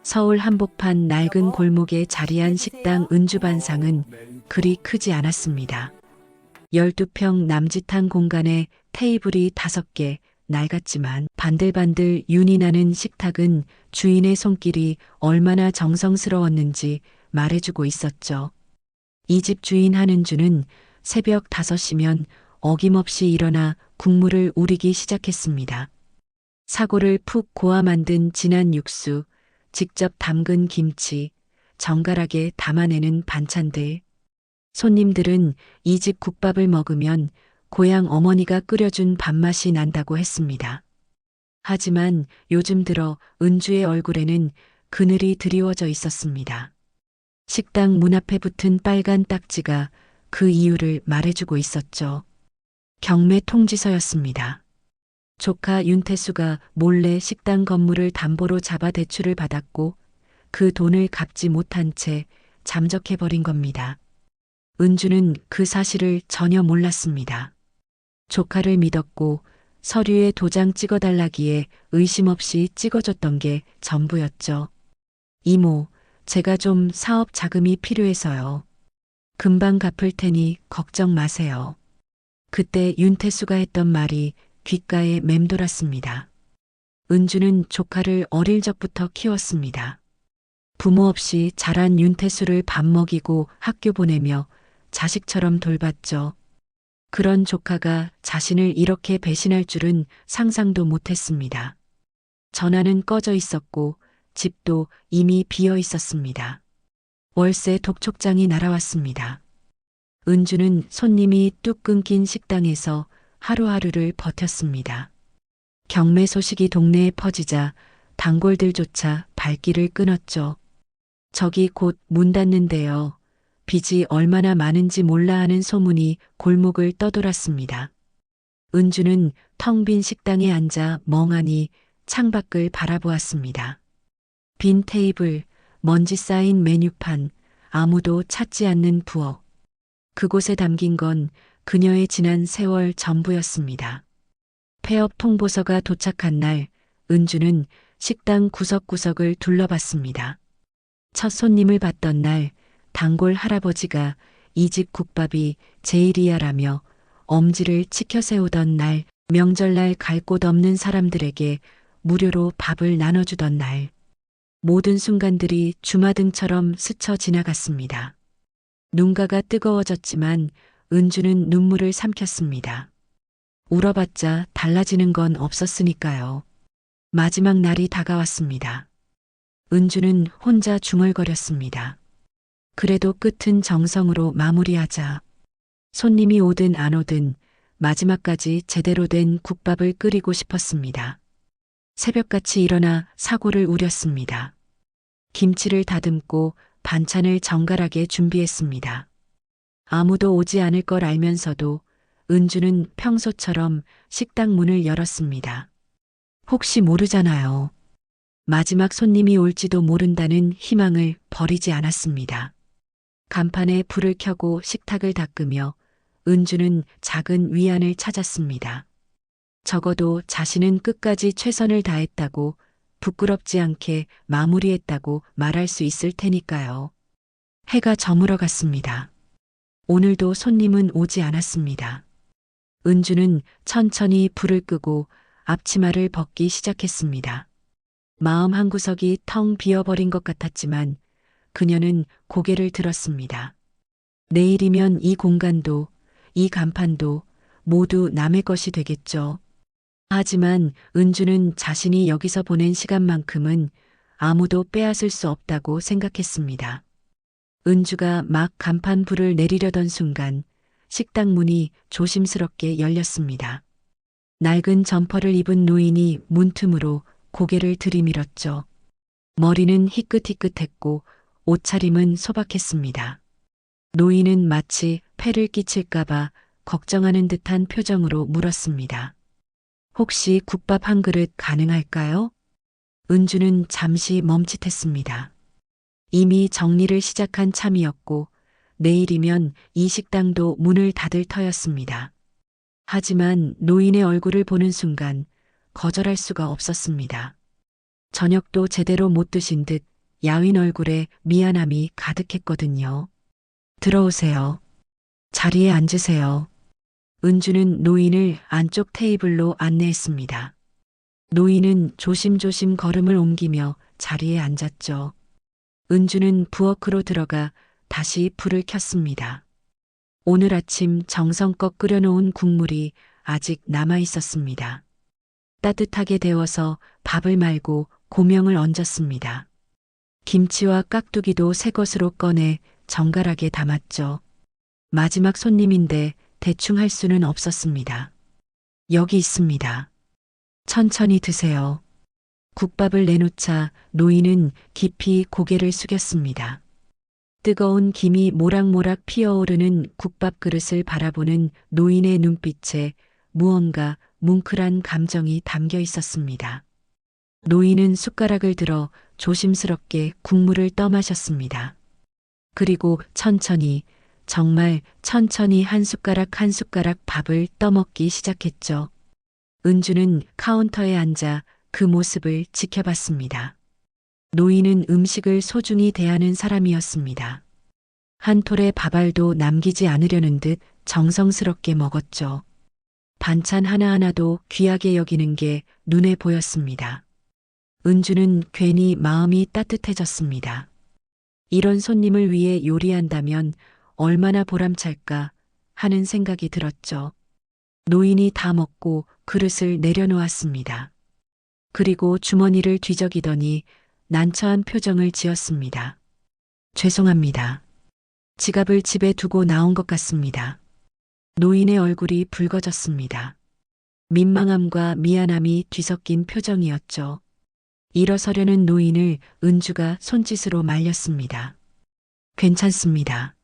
서울 한복판 낡은 골목에 자리한 식당 은주반상은 그리 크지 않았습니다. 12평 남짓한 공간에 테이블이 5개, 낡았지만 반들반들 윤이 나는 식탁은 주인의 손길이 얼마나 정성스러웠는지 말해주고 있었죠. 이 집 주인 한은주는 새벽 5시면 어김없이 일어나 국물을 우리기 시작했습니다. 사골을 푹 고아 만든 진한 육수, 직접 담근 김치, 정갈하게 담아내는 반찬들. 손님들은 이 집 국밥을 먹으면 고향 어머니가 끓여준 밥맛이 난다고 했습니다. 하지만 요즘 들어 은주의 얼굴에는 그늘이 드리워져 있었습니다. 식당 문 앞에 붙은 빨간 딱지가 그 이유를 말해주고 있었죠. 경매 통지서였습니다. 조카 윤태수가 몰래 식당 건물을 담보로 잡아 대출을 받았고 그 돈을 갚지 못한 채 잠적해버린 겁니다. 은주는 그 사실을 전혀 몰랐습니다. 조카를 믿었고 서류에 도장 찍어달라기에 의심 없이 찍어줬던 게 전부였죠. 이모, 제가 좀 사업 자금이 필요해서요. 금방 갚을 테니 걱정 마세요. 그때 윤태수가 했던 말이 귓가에 맴돌았습니다. 은주는 조카를 어릴 적부터 키웠습니다. 부모 없이 자란 윤태수를 밥 먹이고 학교 보내며 자식처럼 돌봤죠. 그런 조카가 자신을 이렇게 배신할 줄은 상상도 못했습니다. 전화는 꺼져 있었고 집도 이미 비어 있었습니다. 월세 독촉장이 날아왔습니다. 은주는 손님이 뚝 끊긴 식당에서 하루하루를 버텼습니다. 경매 소식이 동네에 퍼지자 단골들조차 발길을 끊었죠. 저기 곧 문 닫는데요. 빚이 얼마나 많은지 몰라 하는 소문이 골목을 떠돌았습니다. 은주는 텅 빈 식당에 앉아 멍하니 창밖을 바라보았습니다. 빈 테이블, 먼지 쌓인 메뉴판, 아무도 찾지 않는 부엌. 그곳에 담긴 건 그녀의 지난 세월 전부였습니다. 폐업 통보서가 도착한 날, 은주는 식당 구석구석을 둘러봤습니다. 첫 손님을 받던 날, 단골 할아버지가 이 집 국밥이 제일이야라며 엄지를 치켜 세우던 날, 명절날 갈 곳 없는 사람들에게 무료로 밥을 나눠주던 날. 모든 순간들이 주마등처럼 스쳐 지나갔습니다. 눈가가 뜨거워졌지만 은주는 눈물을 삼켰습니다. 울어봤자 달라지는 건 없었으니까요. 마지막 날이 다가왔습니다. 은주는 혼자 중얼거렸습니다. 그래도 끝은 정성으로 마무리하자. 손님이 오든 안 오든 마지막까지 제대로 된 국밥을 끓이고 싶었습니다. 새벽같이 일어나 사골을 우렸습니다. 김치를 다듬고 반찬을 정갈하게 준비했습니다. 아무도 오지 않을 걸 알면서도 은주는 평소처럼 식당 문을 열었습니다. 혹시 모르잖아요. 마지막 손님이 올지도 모른다는 희망을 버리지 않았습니다. 간판에 불을 켜고 식탁을 닦으며 은주는 작은 위안을 찾았습니다. 적어도 자신은 끝까지 최선을 다했다고 부끄럽지 않게 마무리했다고 말할 수 있을 테니까요. 해가 저물어 갔습니다. 오늘도 손님은 오지 않았습니다. 은주는 천천히 불을 끄고 앞치마를 벗기 시작했습니다. 마음 한구석이 텅 비어버린 것 같았지만 그녀는 고개를 들었습니다. 내일이면 이 공간도, 이 간판도 모두 남의 것이 되겠죠. 하지만 은주는 자신이 여기서 보낸 시간만큼은 아무도 빼앗을 수 없다고 생각했습니다. 은주가 막 간판 불을 내리려던 순간 식당 문이 조심스럽게 열렸습니다. 낡은 점퍼를 입은 노인이 문틈으로 고개를 들이밀었죠. 머리는 희끗희끗했고 옷차림은 소박했습니다. 노인은 마치 폐를 끼칠까봐 걱정하는 듯한 표정으로 물었습니다. 혹시 국밥 한 그릇 가능할까요? 은주는 잠시 멈칫했습니다. 이미 정리를 시작한 참이었고 내일이면 이 식당도 문을 닫을 터였습니다. 하지만 노인의 얼굴을 보는 순간 거절할 수가 없었습니다. 저녁도 제대로 못 드신 듯 야윈 얼굴에 미안함이 가득했거든요. 들어오세요. 자리에 앉으세요. 은주는 노인을 안쪽 테이블로 안내했습니다. 노인은 조심조심 걸음을 옮기며 자리에 앉았죠. 은주는 부엌으로 들어가 다시 불을 켰습니다. 오늘 아침 정성껏 끓여놓은 국물이 아직 남아 있었습니다. 따뜻하게 데워서 밥을 말고 고명을 얹었습니다. 김치와 깍두기도 새 것으로 꺼내 정갈하게 담았죠. 마지막 손님인데 대충 할 수는 없었습니다. 여기 있습니다. 천천히 드세요. 국밥을 내놓자 노인은 깊이 고개를 숙였습니다. 뜨거운 김이 모락모락 피어오르는 국밥 그릇을 바라보는 노인의 눈빛에 무언가 뭉클한 감정이 담겨 있었습니다. 노인은 숟가락을 들어 조심스럽게 국물을 떠마셨습니다. 그리고 천천히, 정말 천천히 한 숟가락 한 숟가락 밥을 떠먹기 시작했죠. 은주는 카운터에 앉아 그 모습을 지켜봤습니다. 노인은 음식을 소중히 대하는 사람이었습니다. 한 톨의 밥알도 남기지 않으려는 듯 정성스럽게 먹었죠. 반찬 하나하나도 귀하게 여기는 게 눈에 보였습니다. 은주는 괜히 마음이 따뜻해졌습니다. 이런 손님을 위해 요리한다면 얼마나 보람찰까 하는 생각이 들었죠. 노인이 다 먹고 그릇을 내려놓았습니다. 그리고 주머니를 뒤적이더니 난처한 표정을 지었습니다. 죄송합니다. 지갑을 집에 두고 나온 것 같습니다. 노인의 얼굴이 붉어졌습니다. 민망함과 미안함이 뒤섞인 표정이었죠. 일어서려는 노인을 은주가 손짓으로 말렸습니다. 괜찮습니다.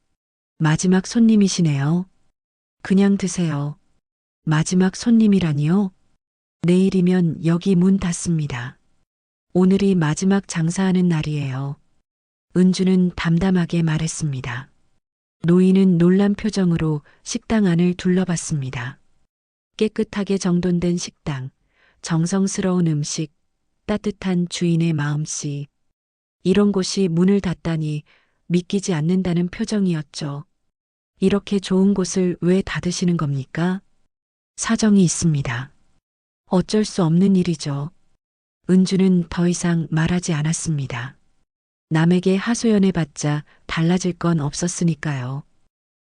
마지막 손님이시네요. 그냥 드세요. 마지막 손님이라니요? 내일이면 여기 문 닫습니다. 오늘이 마지막 장사하는 날이에요. 은주는 담담하게 말했습니다. 노인은 놀란 표정으로 식당 안을 둘러봤습니다. 깨끗하게 정돈된 식당, 정성스러운 음식, 따뜻한 주인의 마음씨. 이런 곳이 문을 닫다니 믿기지 않는다는 표정이었죠. 이렇게 좋은 곳을 왜 닫으시는 겁니까? 사정이 있습니다. 어쩔 수 없는 일이죠. 은주는 더 이상 말하지 않았습니다. 남에게 하소연해봤자 달라질 건 없었으니까요.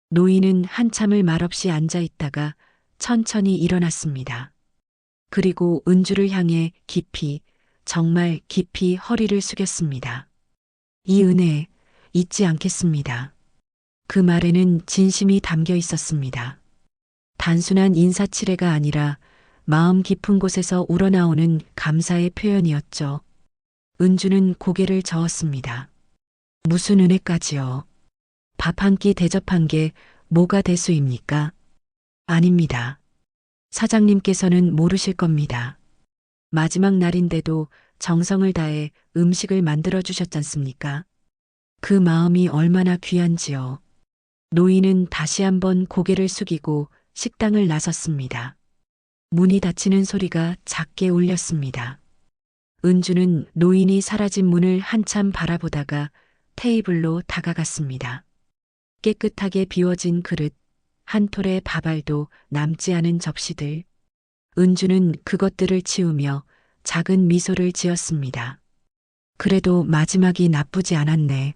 노인은 한참을 말없이 앉아 있다가 천천히 일어났습니다. 그리고 은주를 향해 깊이, 정말 깊이 허리를 숙였습니다. 이 은혜 잊지 않겠습니다. 그 말에는 진심이 담겨 있었습니다. 단순한 인사치레가 아니라 마음 깊은 곳에서 우러나오는 감사의 표현이었죠. 은주는 고개를 저었습니다. 무슨 은혜까지요? 밥 한 끼 대접한 게 뭐가 대수입니까? 아닙니다. 사장님께서는 모르실 겁니다. 마지막 날인데도 정성을 다해 음식을 만들어 주셨잖습니까? 그 마음이 얼마나 귀한지요. 노인은 다시 한번 고개를 숙이고 식당을 나섰습니다. 문이 닫히는 소리가 작게 울렸습니다. 은주는 노인이 사라진 문을 한참 바라보다가 테이블로 다가갔습니다. 깨끗하게 비워진 그릇, 한 톨의 밥알도 남지 않은 접시들. 은주는 그것들을 치우며 작은 미소를 지었습니다. 그래도 마지막이 나쁘지 않았네.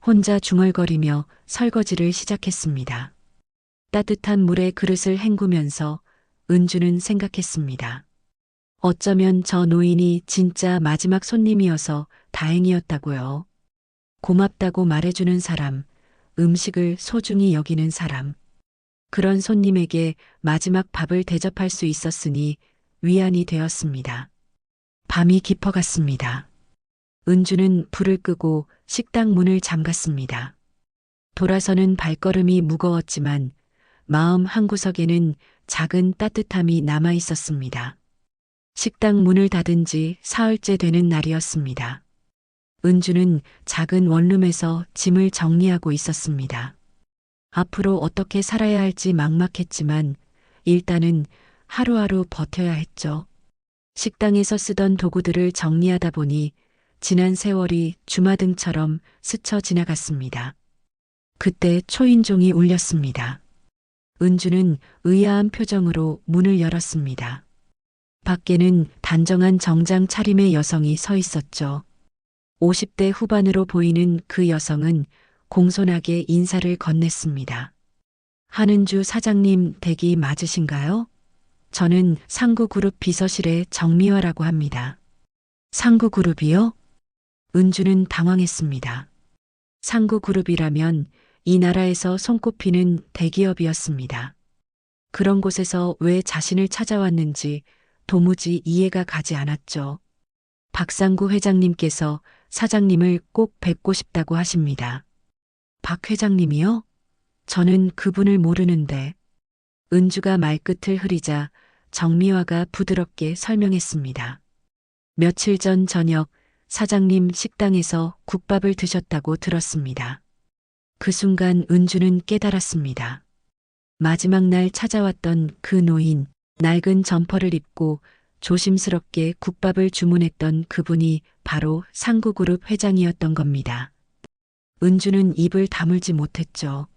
혼자 중얼거리며 설거지를 시작했습니다. 따뜻한 물에 그릇을 헹구면서 은주는 생각했습니다. 어쩌면 저 노인이 진짜 마지막 손님이어서 다행이었다고요. 고맙다고 말해주는 사람, 음식을 소중히 여기는 사람. 그런 손님에게 마지막 밥을 대접할 수 있었으니 위안이 되었습니다. 밤이 깊어갔습니다. 은주는 불을 끄고 식당 문을 잠갔습니다. 돌아서는 발걸음이 무거웠지만 마음 한구석에는 작은 따뜻함이 남아 있었습니다. 식당 문을 닫은 지 사흘째 되는 날이었습니다. 은주는 작은 원룸에서 짐을 정리하고 있었습니다. 앞으로 어떻게 살아야 할지 막막했지만 일단은 하루하루 버텨야 했죠. 식당에서 쓰던 도구들을 정리하다 보니 지난 세월이 주마등처럼 스쳐 지나갔습니다. 그때 초인종이 울렸습니다. 은주는 의아한 표정으로 문을 열었습니다. 밖에는 단정한 정장 차림의 여성이 서 있었죠. 50대 후반으로 보이는 그 여성은 공손하게 인사를 건넸습니다. 한은주 사장님 댁이 맞으신가요? 저는 상구그룹 비서실의 정미화라고 합니다. 상구그룹이요? 은주는 당황했습니다. 상구그룹이라면 이 나라에서 손꼽히는 대기업이었습니다. 그런 곳에서 왜 자신을 찾아왔는지 도무지 이해가 가지 않았죠. 박상구 회장님께서 사장님을 꼭 뵙고 싶다고 하십니다. 박 회장님이요? 저는 그분을 모르는데. 은주가 말끝을 흐리자 정미화가 부드럽게 설명했습니다. 며칠 전 저녁 사장님 식당에서 국밥을 드셨다고 들었습니다. 그 순간 은주는 깨달았습니다. 마지막 날 찾아왔던 그 노인, 낡은 점퍼를 입고 조심스럽게 국밥을 주문했던 그분이 바로 상구그룹 회장이었던 겁니다. 은주는 입을 다물지 못했죠.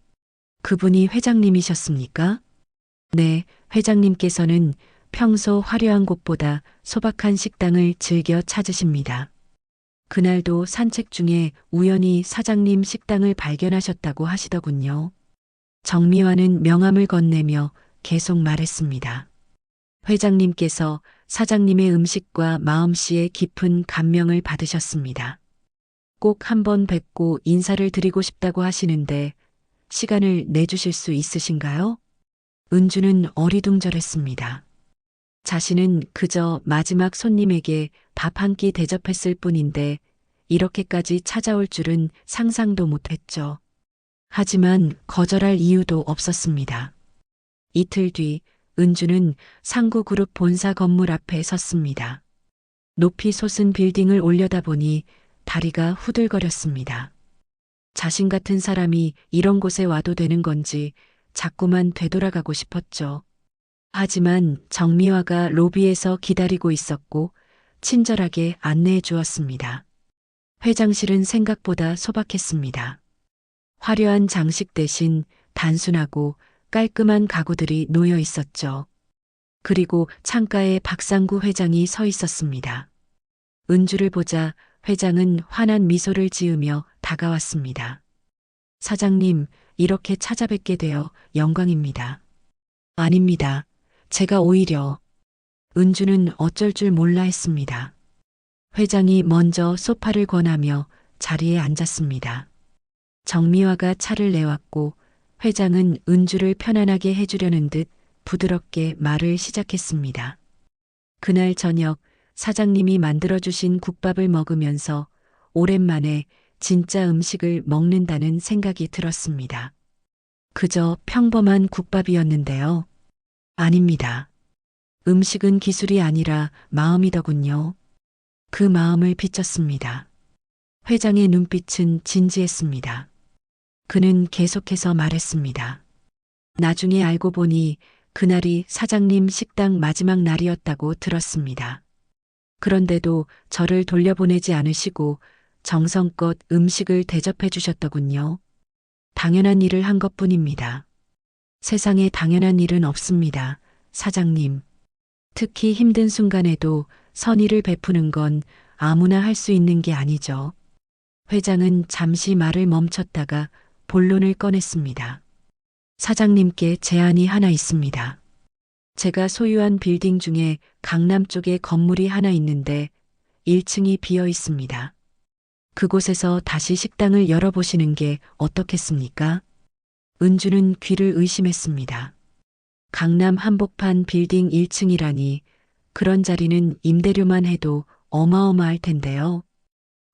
그분이 회장님이셨습니까? 네, 회장님께서는 평소 화려한 곳보다 소박한 식당을 즐겨 찾으십니다. 그날도 산책 중에 우연히 사장님 식당을 발견하셨다고 하시더군요. 정미화는 명함을 건네며 계속 말했습니다. 회장님께서 사장님의 음식과 마음씨에 깊은 감명을 받으셨습니다. 꼭 한번 뵙고 인사를 드리고 싶다고 하시는데 시간을 내주실 수 있으신가요? 은주는 어리둥절했습니다. 자신은 그저 마지막 손님에게 밥 한 끼 대접했을 뿐인데 이렇게까지 찾아올 줄은 상상도 못했죠. 하지만 거절할 이유도 없었습니다. 이틀 뒤 은주는 상구그룹 본사 건물 앞에 섰습니다. 높이 솟은 빌딩을 올려다보니 다리가 후들거렸습니다. 자신 같은 사람이 이런 곳에 와도 되는 건지 자꾸만 되돌아가고 싶었죠. 하지만 정미화가 로비에서 기다리고 있었고 친절하게 안내해 주었습니다. 회장실은 생각보다 소박했습니다. 화려한 장식 대신 단순하고 깔끔한 가구들이 놓여 있었죠. 그리고 창가에 박상구 회장이 서 있었습니다. 은주를 보자 회장은 환한 미소를 지으며 다가왔습니다. 사장님, 이렇게 찾아뵙게 되어 영광입니다. 아닙니다. 제가 오히려. 은주는 어쩔 줄 몰라 했습니다. 회장이 먼저 소파를 권하며 자리에 앉았습니다. 정미화가 차를 내왔고 회장은 은주를 편안하게 해주려는 듯 부드럽게 말을 시작했습니다. 그날 저녁 사장님이 만들어주신 국밥을 먹으면서 오랜만에 진짜 음식을 먹는다는 생각이 들었습니다. 그저 평범한 국밥이었는데요. 아닙니다. 음식은 기술이 아니라 마음이더군요. 그 마음을 비쳤습니다. 회장의 눈빛은 진지했습니다. 그는 계속해서 말했습니다. 나중에 알고 보니 그날이 사장님 식당 마지막 날이었다고 들었습니다. 그런데도 저를 돌려보내지 않으시고 정성껏 음식을 대접해 주셨더군요. 당연한 일을 한 것뿐입니다. 세상에 당연한 일은 없습니다, 사장님. 특히 힘든 순간에도 선의를 베푸는 건 아무나 할 수 있는 게 아니죠. 회장은 잠시 말을 멈췄다가 본론을 꺼냈습니다. 사장님께 제안이 하나 있습니다. 제가 소유한 빌딩 중에 강남 쪽에 건물이 하나 있는데 1층이 비어 있습니다. 그곳에서 다시 식당을 열어보시는 게 어떻겠습니까? 은주는 귀를 의심했습니다. 강남 한복판 빌딩 1층이라니 그런 자리는 임대료만 해도 어마어마할 텐데요.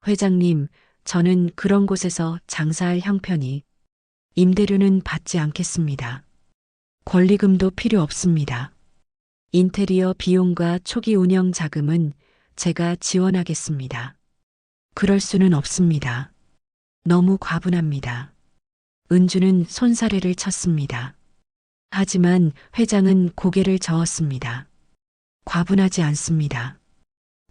회장님, 저는 그런 곳에서 장사할 형편이. 임대료는 받지 않겠습니다. 권리금도 필요 없습니다. 인테리어 비용과 초기 운영 자금은 제가 지원하겠습니다. 그럴 수는 없습니다. 너무 과분합니다. 은주는 손사래를 쳤습니다. 하지만 회장은 고개를 저었습니다. 과분하지 않습니다.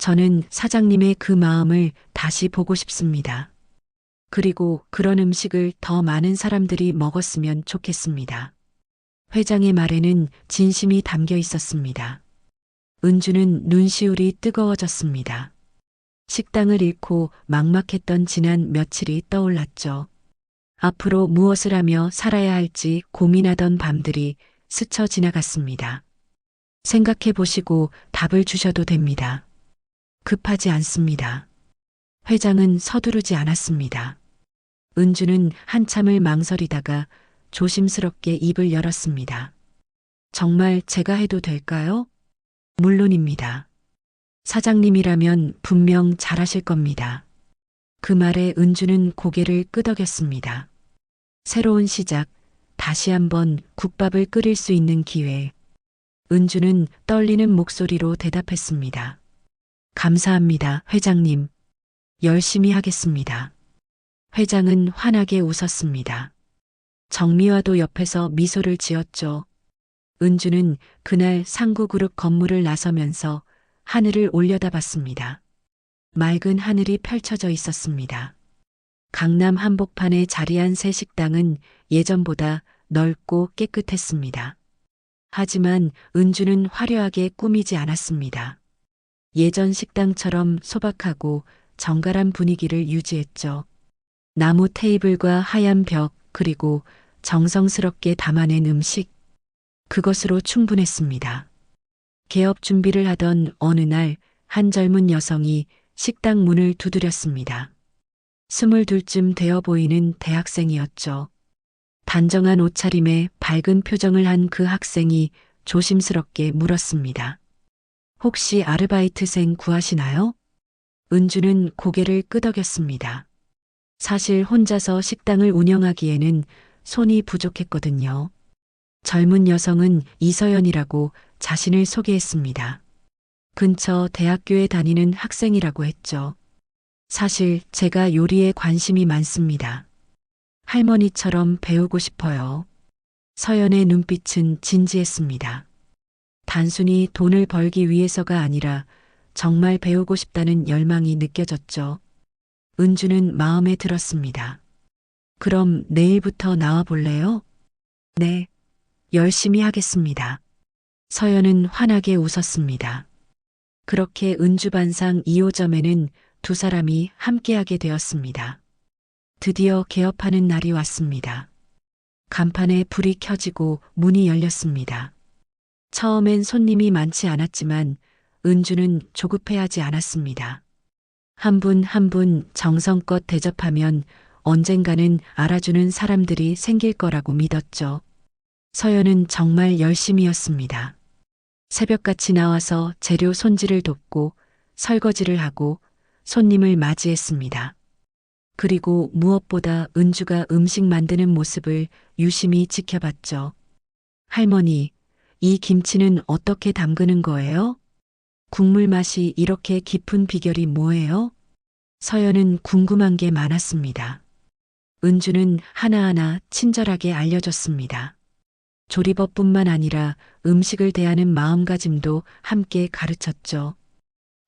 저는 사장님의 그 마음을 다시 보고 싶습니다. 그리고 그런 음식을 더 많은 사람들이 먹었으면 좋겠습니다. 회장의 말에는 진심이 담겨 있었습니다. 은주는 눈시울이 뜨거워졌습니다. 식당을 잃고 막막했던 지난 며칠이 떠올랐죠. 앞으로 무엇을 하며 살아야 할지 고민하던 밤들이 스쳐 지나갔습니다. 생각해 보시고 답을 주셔도 됩니다. 급하지 않습니다. 회장은 서두르지 않았습니다. 은주는 한참을 망설이다가 조심스럽게 입을 열었습니다. 정말 제가 해도 될까요? 물론입니다. 사장님이라면 분명 잘하실 겁니다. 그 말에 은주는 고개를 끄덕였습니다. 새로운 시작, 다시 한번 국밥을 끓일 수 있는 기회. 은주는 떨리는 목소리로 대답했습니다. 감사합니다, 회장님. 열심히 하겠습니다. 회장은 환하게 웃었습니다. 정미화도 옆에서 미소를 지었죠. 은주는 그날 상구그룹 건물을 나서면서 하늘을 올려다봤습니다. 맑은 하늘이 펼쳐져 있었습니다. 강남 한복판에 자리한 새 식당은 예전보다 넓고 깨끗했습니다. 하지만 은주는 화려하게 꾸미지 않았습니다. 예전 식당처럼 소박하고 정갈한 분위기를 유지했죠. 나무 테이블과 하얀 벽, 그리고 정성스럽게 담아낸 음식. 그것으로 충분했습니다. 개업 준비를 하던 어느 날 한 젊은 여성이 식당 문을 두드렸습니다. 22쯤 되어 보이는 대학생이었죠. 단정한 옷차림에 밝은 표정을 한 그 학생이 조심스럽게 물었습니다. 혹시 아르바이트생 구하시나요? 은주는 고개를 끄덕였습니다. 사실 혼자서 식당을 운영하기에는 손이 부족했거든요. 젊은 여성은 이서연이라고 자신을 소개했습니다. 근처 대학교에 다니는 학생이라고 했죠. 사실 제가 요리에 관심이 많습니다. 할머니처럼 배우고 싶어요. 서연의 눈빛은 진지했습니다. 단순히 돈을 벌기 위해서가 아니라 정말 배우고 싶다는 열망이 느껴졌죠. 은주는 마음에 들었습니다. 그럼 내일부터 나와 볼래요? 네, 열심히 하겠습니다. 서연은 환하게 웃었습니다. 그렇게 은주반상 2호점에는 두 사람이 함께하게 되었습니다. 드디어 개업하는 날이 왔습니다. 간판에 불이 켜지고 문이 열렸습니다. 처음엔 손님이 많지 않았지만 은주는 조급해하지 않았습니다. 한 분 한 분 정성껏 대접하면 언젠가는 알아주는 사람들이 생길 거라고 믿었죠. 서연은 정말 열심이었습니다. 새벽같이 나와서 재료 손질을 돕고 설거지를 하고 손님을 맞이했습니다. 그리고 무엇보다 은주가 음식 만드는 모습을 유심히 지켜봤죠. 할머니, 이 김치는 어떻게 담그는 거예요? 국물 맛이 이렇게 깊은 비결이 뭐예요? 서연은 궁금한 게 많았습니다. 은주는 하나하나 친절하게 알려줬습니다. 조리법뿐만 아니라 음식을 대하는 마음가짐도 함께 가르쳤죠.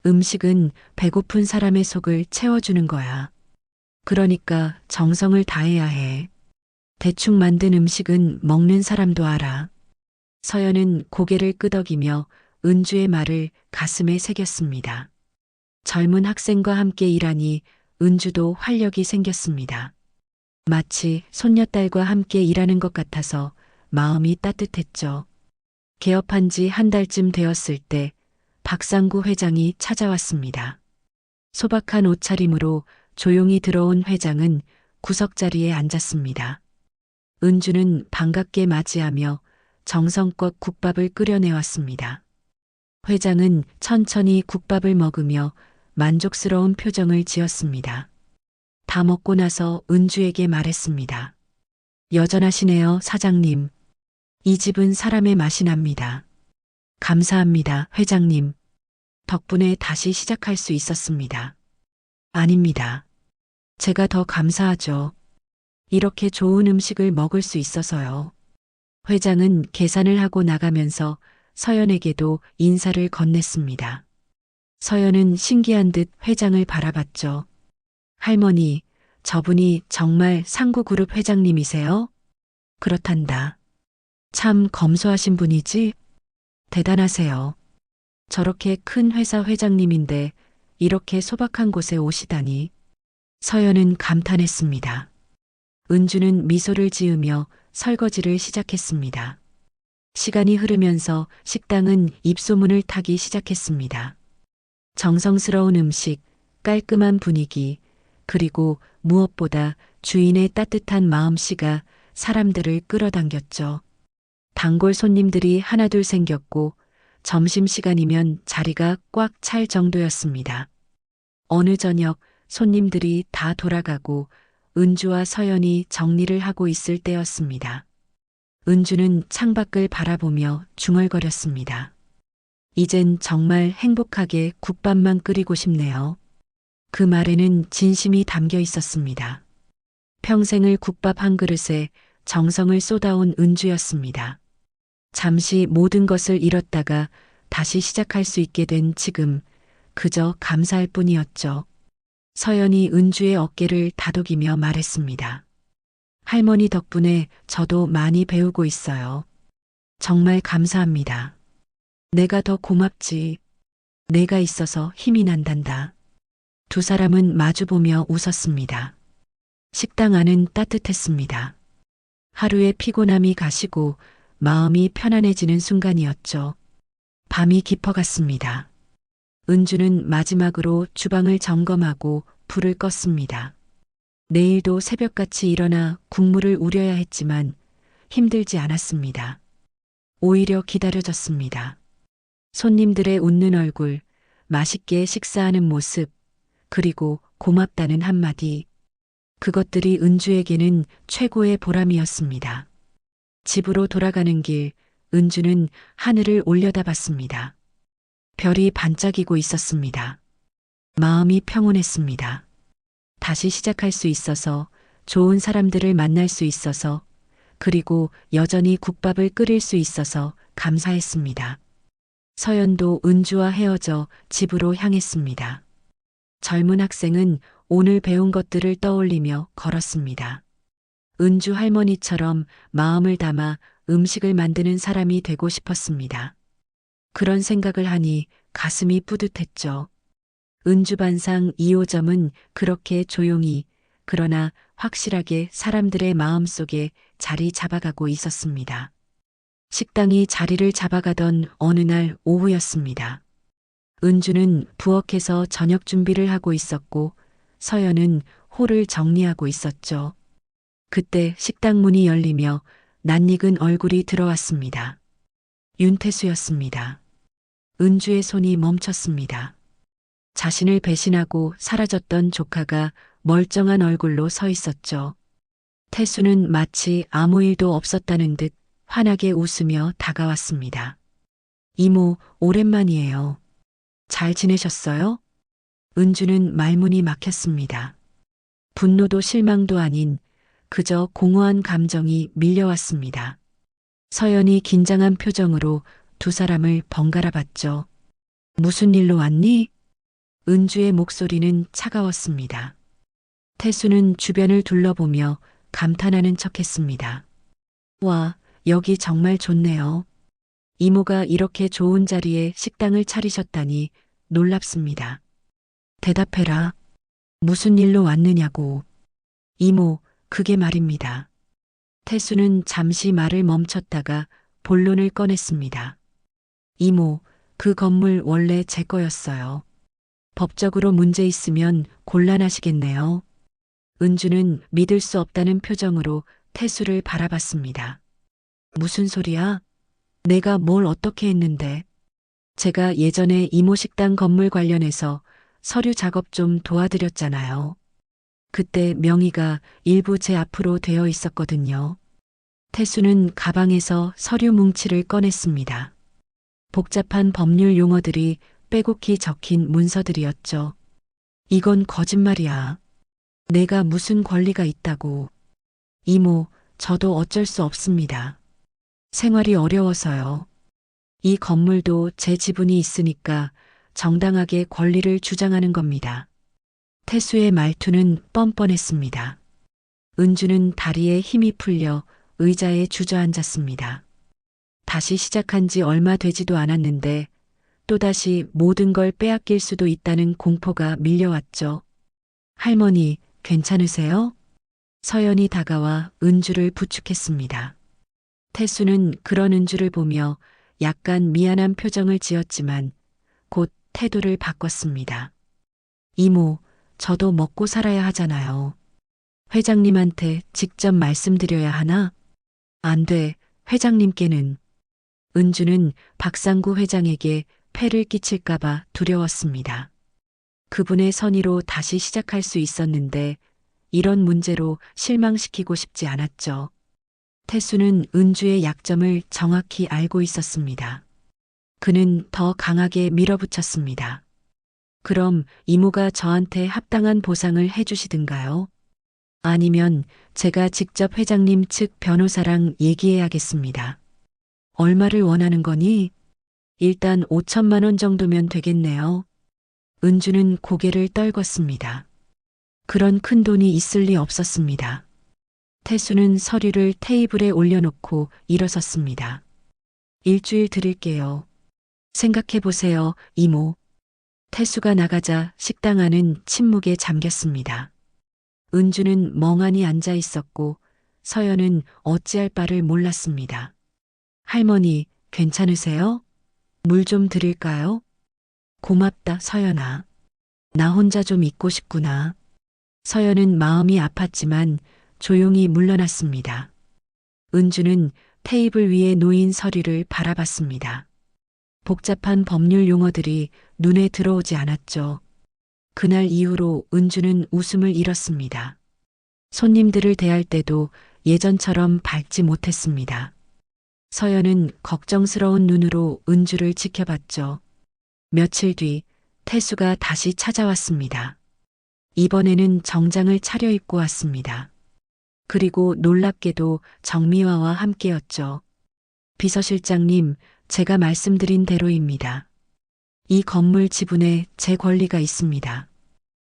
음식은 배고픈 사람의 속을 채워주는 거야. 그러니까 정성을 다해야 해. 대충 만든 음식은 먹는 사람도 알아. 서연은 고개를 끄덕이며 은주의 말을 가슴에 새겼습니다. 젊은 학생과 함께 일하니 은주도 활력이 생겼습니다. 마치 손녀딸과 함께 일하는 것 같아서 마음이 따뜻했죠. 개업한 지 한 달쯤 되었을 때 박상구 회장이 찾아왔습니다. 소박한 옷차림으로 조용히 들어온 회장은 구석자리에 앉았습니다. 은주는 반갑게 맞이하며 정성껏 국밥을 끓여내왔습니다. 회장은 천천히 국밥을 먹으며 만족스러운 표정을 지었습니다. 다 먹고 나서 은주에게 말했습니다. 여전하시네요, 사장님. 이 집은 사람의 맛이 납니다. 감사합니다, 회장님. 덕분에 다시 시작할 수 있었습니다. 아닙니다. 제가 더 감사하죠. 이렇게 좋은 음식을 먹을 수 있어서요. 회장은 계산을 하고 나가면서 서연에게도 인사를 건넸습니다. 서연은 신기한 듯 회장을 바라봤죠. 할머니, 저분이 정말 상구그룹 회장님이세요? 그렇단다. 참 검소하신 분이지? 대단하세요. 저렇게 큰 회사 회장님인데 이렇게 소박한 곳에 오시다니. 서연은 감탄했습니다. 은주는 미소를 지으며 설거지를 시작했습니다. 시간이 흐르면서 식당은 입소문을 타기 시작했습니다. 정성스러운 음식, 깔끔한 분위기, 그리고 무엇보다 주인의 따뜻한 마음씨가 사람들을 끌어당겼죠. 단골 손님들이 하나둘 생겼고 점심시간이면 자리가 꽉 찰 정도였습니다. 어느 저녁 손님들이 다 돌아가고 은주와 서연이 정리를 하고 있을 때였습니다. 은주는 창밖을 바라보며 중얼거렸습니다. 이젠 정말 행복하게 국밥만 끓이고 싶네요. 그 말에는 진심이 담겨 있었습니다. 평생을 국밥 한 그릇에 정성을 쏟아온 은주였습니다. 잠시 모든 것을 잃었다가 다시 시작할 수 있게 된 지금 그저 감사할 뿐이었죠. 서연이 은주의 어깨를 다독이며 말했습니다. 할머니 덕분에 저도 많이 배우고 있어요. 정말 감사합니다. 내가 더 고맙지. 내가 있어서 힘이 난단다. 두 사람은 마주보며 웃었습니다. 식당 안은 따뜻했습니다. 하루의 피곤함이 가시고 마음이 편안해지는 순간이었죠. 밤이 깊어갔습니다. 은주는 마지막으로 주방을 점검하고 불을 껐습니다. 내일도 새벽같이 일어나 국물을 우려야 했지만 힘들지 않았습니다. 오히려 기다려졌습니다. 손님들의 웃는 얼굴, 맛있게 식사하는 모습, 그리고 고맙다는 한마디. 그것들이 은주에게는 최고의 보람이었습니다. 집으로 돌아가는 길, 은주는 하늘을 올려다봤습니다. 별이 반짝이고 있었습니다. 마음이 평온했습니다. 다시 시작할 수 있어서, 좋은 사람들을 만날 수 있어서, 그리고 여전히 국밥을 끓일 수 있어서 감사했습니다. 서연도 은주와 헤어져 집으로 향했습니다. 젊은 학생은 오늘 배운 것들을 떠올리며 걸었습니다. 은주 할머니처럼 마음을 담아 음식을 만드는 사람이 되고 싶었습니다. 그런 생각을 하니 가슴이 뿌듯했죠. 은주반상 2호점은 그렇게 조용히 그러나 확실하게 사람들의 마음속에 자리 잡아가고 있었습니다. 식당이 자리를 잡아가던 어느 날 오후였습니다. 은주는 부엌에서 저녁 준비를 하고 있었고 서연은 홀을 정리하고 있었죠. 그때 식당 문이 열리며 낯익은 얼굴이 들어왔습니다. 윤태수였습니다. 은주의 손이 멈췄습니다. 자신을 배신하고 사라졌던 조카가 멀쩡한 얼굴로 서 있었죠. 태수는 마치 아무 일도 없었다는 듯 환하게 웃으며 다가왔습니다. 이모, 오랜만이에요. 잘 지내셨어요? 은주는 말문이 막혔습니다. 분노도 실망도 아닌 그저 공허한 감정이 밀려왔습니다. 서연이 긴장한 표정으로 두 사람을 번갈아 봤죠. 무슨 일로 왔니? 은주의 목소리는 차가웠습니다. 태수는 주변을 둘러보며 감탄하는 척했습니다. 와, 여기 정말 좋네요. 이모가 이렇게 좋은 자리에 식당을 차리셨다니 놀랍습니다. 대답해라. 무슨 일로 왔느냐고. 이모, 그게 말입니다. 태수는 잠시 말을 멈췄다가 본론을 꺼냈습니다. 이모, 그 건물 원래 제 거였어요. 법적으로 문제 있으면 곤란하시겠네요. 은주는 믿을 수 없다는 표정으로 태수를 바라봤습니다. 무슨 소리야? 내가 뭘 어떻게 했는데? 제가 예전에 이모 식당 건물 관련해서 서류 작업 좀 도와드렸잖아요. 그때 명의가 일부 제 앞으로 되어 있었거든요. 태수는 가방에서 서류 뭉치를 꺼냈습니다. 복잡한 법률 용어들이 빼곡히 적힌 문서들이었죠. 이건 거짓말이야. 내가 무슨 권리가 있다고. 이모, 저도 어쩔 수 없습니다. 생활이 어려워서요. 이 건물도 제 지분이 있으니까 정당하게 권리를 주장하는 겁니다. 태수의 말투는 뻔뻔했습니다. 은주는 다리에 힘이 풀려 의자에 주저앉았습니다. 다시 시작한 지 얼마 되지도 않았는데 또다시 모든 걸 빼앗길 수도 있다는 공포가 밀려왔죠. 할머니, 괜찮으세요? 서연이 다가와 은주를 부축했습니다. 태수는 그런 은주를 보며 약간 미안한 표정을 지었지만 곧 태도를 바꿨습니다. 이모, 저도 먹고 살아야 하잖아요. 회장님한테 직접 말씀드려야 하나? 안 돼, 회장님께는. 은주는 박상구 회장에게 폐를 끼칠까봐 두려웠습니다. 그분의 선의로 다시 시작할 수 있었는데 이런 문제로 실망시키고 싶지 않았죠. 태수는 은주의 약점을 정확히 알고 있었습니다. 그는 더 강하게 밀어붙였습니다. 그럼 이모가 저한테 합당한 보상을 해주시든가요? 아니면 제가 직접 회장님 측 변호사랑 얘기해야겠습니다. 얼마를 원하는 거니? 일단 5천만 원 정도면 되겠네요. 은주는 고개를 떨궜습니다. 그런 큰 돈이 있을 리 없었습니다. 태수는 서류를 테이블에 올려놓고 일어섰습니다. 일주일 드릴게요. 생각해 보세요, 이모. 태수가 나가자 식당 안은 침묵에 잠겼습니다. 은주는 멍하니 앉아 있었고 서연은 어찌할 바를 몰랐습니다. 할머니, 괜찮으세요? 물 좀 드릴까요? 고맙다, 서연아. 나 혼자 좀 있고 싶구나. 서연은 마음이 아팠지만 조용히 물러났습니다. 은주는 테이블 위에 놓인 서류를 바라봤습니다. 복잡한 법률 용어들이 눈에 들어오지 않았죠. 그날 이후로 은주는 웃음을 잃었습니다. 손님들을 대할 때도 예전처럼 밝지 못했습니다. 서연은 걱정스러운 눈으로 은주를 지켜봤죠. 며칠 뒤 태수가 다시 찾아왔습니다. 이번에는 정장을 차려입고 왔습니다. 그리고 놀랍게도 정미화와 함께였죠. 비서실장님, 제가 말씀드린 대로입니다. 이 건물 지분에 제 권리가 있습니다.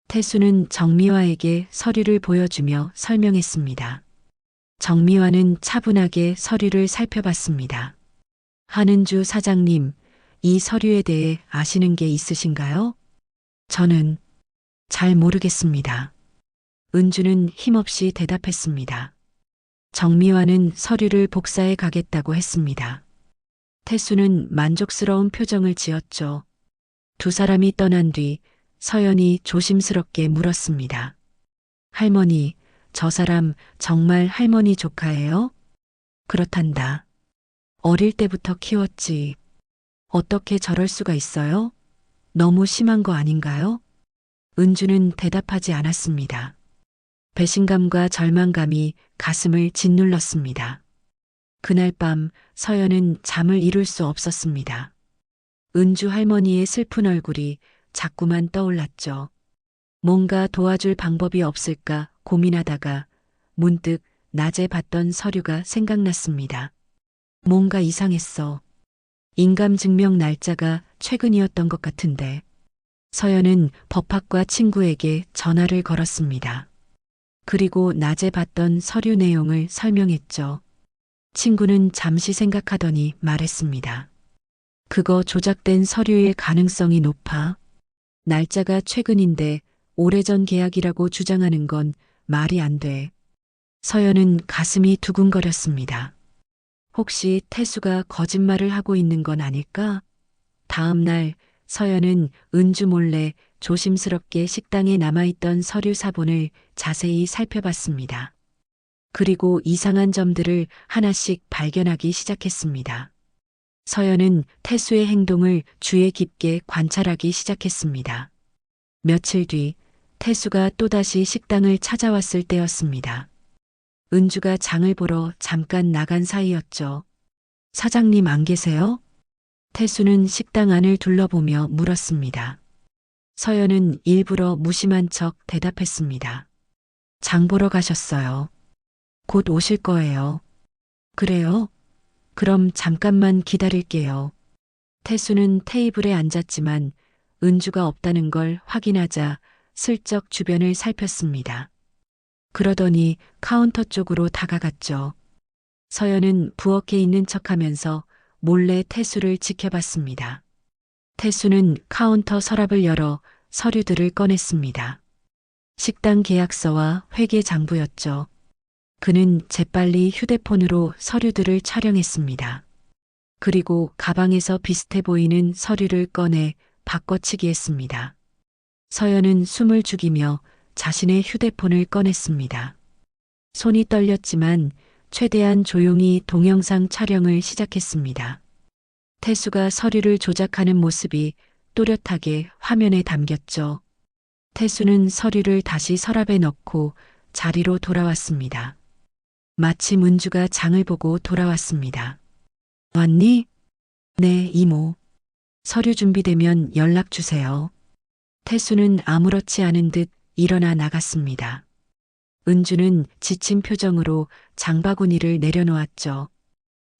태수는 정미화에게 서류를 보여주며 설명했습니다. 정미화는 차분하게 서류를 살펴봤습니다. 한은주 사장님, 이 서류에 대해 아시는 게 있으신가요? 저는 잘 모르겠습니다. 은주는 힘없이 대답했습니다. 정미화는 서류를 복사해 가겠다고 했습니다. 태수는 만족스러운 표정을 지었죠. 두 사람이 떠난 뒤 서연이 조심스럽게 물었습니다. 할머니, 저 사람 정말 할머니 조카예요? 그렇단다. 어릴 때부터 키웠지. 어떻게 저럴 수가 있어요? 너무 심한 거 아닌가요? 은주는 대답하지 않았습니다. 배신감과 절망감이 가슴을 짓눌렀습니다. 그날 밤 서연은 잠을 이룰 수 없었습니다. 은주 할머니의 슬픈 얼굴이 자꾸만 떠올랐죠. 뭔가 도와줄 방법이 없을까 고민하다가 문득 낮에 봤던 서류가 생각났습니다. 뭔가 이상했어. 인감증명 날짜가 최근이었던 것 같은데. 서연은 법학과 친구에게 전화를 걸었습니다. 그리고 낮에 봤던 서류 내용을 설명했죠. 친구는 잠시 생각하더니 말했습니다. 그거 조작된 서류일 가능성이 높아. 날짜가 최근인데 오래전 계약이라고 주장하는 건 말이 안 돼. 서연은 가슴이 두근거렸습니다. 혹시 태수가 거짓말을 하고 있는 건 아닐까? 다음 날 서연은 은주 몰래 조심스럽게 식당에 남아있던 서류 사본을 자세히 살펴봤습니다. 그리고 이상한 점들을 하나씩 발견하기 시작했습니다. 서연은 태수의 행동을 주의 깊게 관찰하기 시작했습니다. 며칠 뒤 태수가 또다시 식당을 찾아왔을 때였습니다. 은주가 장을 보러 잠깐 나간 사이였죠. 사장님 안 계세요? 태수는 식당 안을 둘러보며 물었습니다. 서연은 일부러 무심한 척 대답했습니다. 장 보러 가셨어요. 곧 오실 거예요. 그래요? 그럼 잠깐만 기다릴게요. 태수는 테이블에 앉았지만 은주가 없다는 걸 확인하자 슬쩍 주변을 살폈습니다. 그러더니 카운터 쪽으로 다가갔죠. 서연은 부엌에 있는 척하면서 몰래 태수를 지켜봤습니다. 태수는 카운터 서랍을 열어 서류들을 꺼냈습니다. 식당 계약서와 회계 장부였죠. 그는 재빨리 휴대폰으로 서류들을 촬영했습니다. 그리고 가방에서 비슷해 보이는 서류를 꺼내 바꿔치기 했습니다. 서연은 숨을 죽이며 자신의 휴대폰을 꺼냈습니다. 손이 떨렸지만 최대한 조용히 동영상 촬영을 시작했습니다. 태수가 서류를 조작하는 모습이 또렷하게 화면에 담겼죠. 태수는 서류를 다시 서랍에 넣고 자리로 돌아왔습니다. 마침 은주가 장을 보고 돌아왔습니다. 왔니? 네, 이모. 서류 준비되면 연락 주세요. 태수는 아무렇지 않은 듯 일어나 나갔습니다. 은주는 지친 표정으로 장바구니를 내려놓았죠.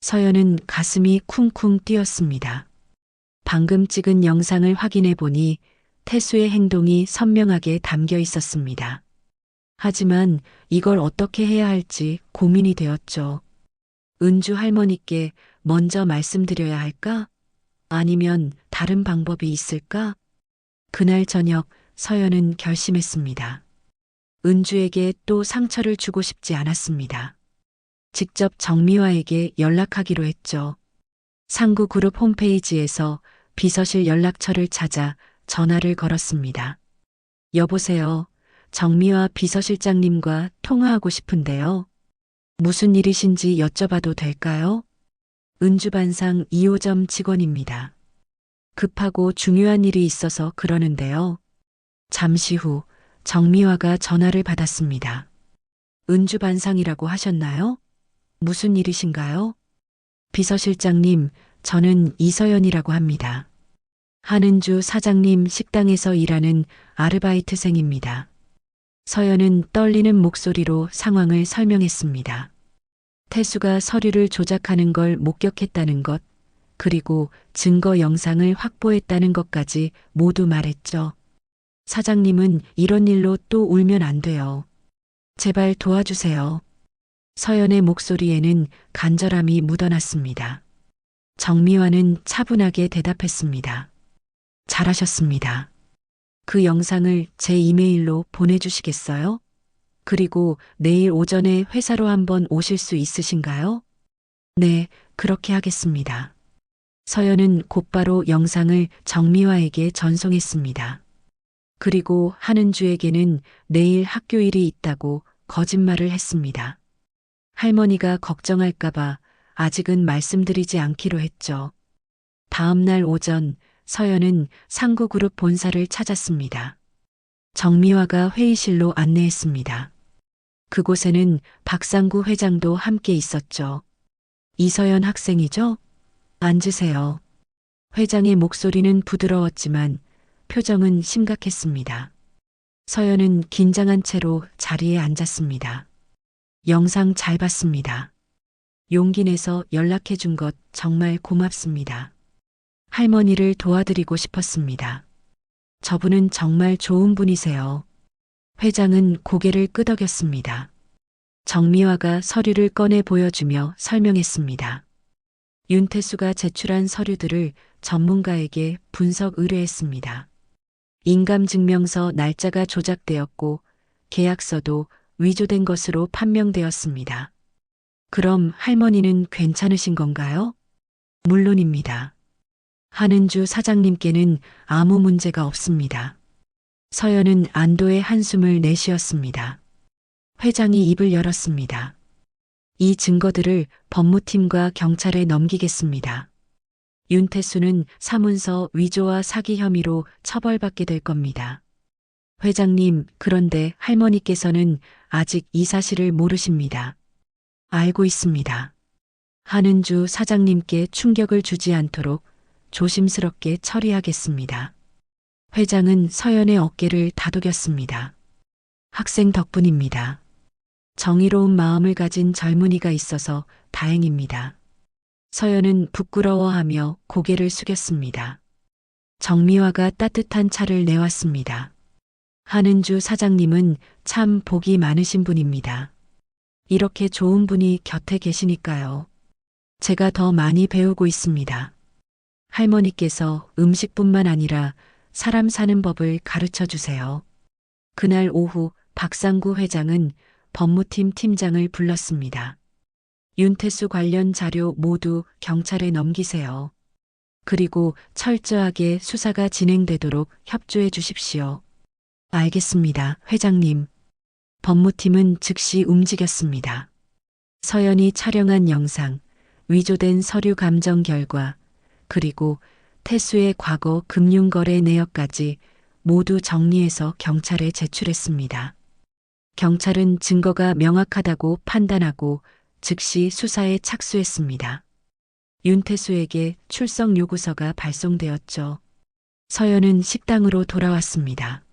서연은 가슴이 쿵쿵 뛰었습니다. 방금 찍은 영상을 확인해 보니 태수의 행동이 선명하게 담겨 있었습니다. 하지만 이걸 어떻게 해야 할지 고민이 되었죠. 은주 할머니께 먼저 말씀드려야 할까? 아니면 다른 방법이 있을까? 그날 저녁 서연은 결심했습니다. 은주에게 또 상처를 주고 싶지 않았습니다. 직접 정미화에게 연락하기로 했죠. 상구그룹 홈페이지에서 비서실 연락처를 찾아 전화를 걸었습니다. 여보세요. 정미화 비서실장님과 통화하고 싶은데요. 무슨 일이신지 여쭤봐도 될까요? 은주반상 2호점 직원입니다. 급하고 중요한 일이 있어서 그러는데요. 잠시 후 정미화가 전화를 받았습니다. 은주반상이라고 하셨나요? 무슨 일이신가요? 비서실장님, 저는 이서연이라고 합니다. 한은주 사장님 식당에서 일하는 아르바이트생입니다. 서연은 떨리는 목소리로 상황을 설명했습니다. 태수가 서류를 조작하는 걸 목격했다는 것, 그리고 증거 영상을 확보했다는 것까지 모두 말했죠. 사장님은 이런 일로 또 울면 안 돼요. 제발 도와주세요. 서연의 목소리에는 간절함이 묻어났습니다. 정미화는 차분하게 대답했습니다. 잘하셨습니다. 그 영상을 제 이메일로 보내주시겠어요? 그리고 내일 오전에 회사로 한번 오실 수 있으신가요? 네, 그렇게 하겠습니다. 서연은 곧바로 영상을 정미화에게 전송했습니다. 그리고 한은주에게는 내일 학교일이 있다고 거짓말을 했습니다. 할머니가 걱정할까봐 아직은 말씀드리지 않기로 했죠. 다음 날 오전 서연은 상구그룹 본사를 찾았습니다. 정미화가 회의실로 안내했습니다. 그곳에는 박상구 회장도 함께 있었죠. 이서연 학생이죠? 앉으세요. 회장의 목소리는 부드러웠지만 표정은 심각했습니다. 서연은 긴장한 채로 자리에 앉았습니다. 영상 잘 봤습니다. 용기 내서 연락해 준 것 정말 고맙습니다. 할머니를 도와드리고 싶었습니다. 저분은 정말 좋은 분이세요. 회장은 고개를 끄덕였습니다. 정미화가 서류를 꺼내 보여주며 설명했습니다. 윤태수가 제출한 서류들을 전문가에게 분석 의뢰했습니다. 인감증명서 날짜가 조작되었고 계약서도 위조된 것으로 판명되었습니다. 그럼 할머니는 괜찮으신 건가요? 물론입니다. 한은주 사장님께는 아무 문제가 없습니다. 서연은 안도의 한숨을 내쉬었습니다. 회장이 입을 열었습니다. 이 증거들을 법무팀과 경찰에 넘기겠습니다. 윤태수는 사문서 위조와 사기 혐의로 처벌받게 될 겁니다. 회장님, 그런데 할머니께서는 아직 이 사실을 모르십니다. 알고 있습니다. 한은주 사장님께 충격을 주지 않도록 조심스럽게 처리하겠습니다. 회장은 서연의 어깨를 다독였습니다. 학생 덕분입니다. 정의로운 마음을 가진 젊은이가 있어서 다행입니다. 서연은 부끄러워하며 고개를 숙였습니다. 정미화가 따뜻한 차를 내왔습니다. 한은주 사장님은 참 복이 많으신 분입니다. 이렇게 좋은 분이 곁에 계시니까요. 제가 더 많이 배우고 있습니다. 할머니께서 음식뿐만 아니라 사람 사는 법을 가르쳐 주세요. 그날 오후 박상구 회장은 법무팀 팀장을 불렀습니다. 윤태수 관련 자료 모두 경찰에 넘기세요. 그리고 철저하게 수사가 진행되도록 협조해 주십시오. 알겠습니다, 회장님. 법무팀은 즉시 움직였습니다. 서연이 촬영한 영상, 위조된 서류 감정 결과, 그리고 태수의 과거 금융거래 내역까지 모두 정리해서 경찰에 제출했습니다. 경찰은 증거가 명확하다고 판단하고 즉시 수사에 착수했습니다. 윤태수에게 출석 요구서가 발송되었죠. 서연은 식당으로 돌아왔습니다.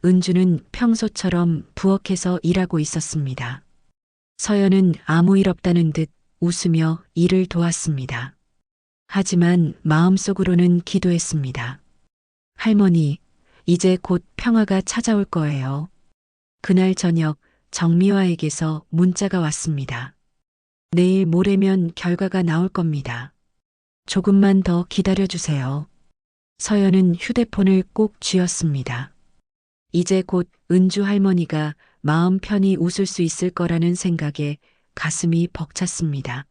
은주는 평소처럼 부엌에서 일하고 있었습니다. 서연은 아무 일 없다는 듯 웃으며 일을 도왔습니다. 하지만 마음속으로는 기도했습니다. 할머니, 이제 곧 평화가 찾아올 거예요. 그날 저녁 정미화에게서 문자가 왔습니다. 내일 모레면 결과가 나올 겁니다. 조금만 더 기다려주세요. 서연은 휴대폰을 꼭 쥐었습니다. 이제 곧 은주 할머니가 마음 편히 웃을 수 있을 거라는 생각에 가슴이 벅찼습니다.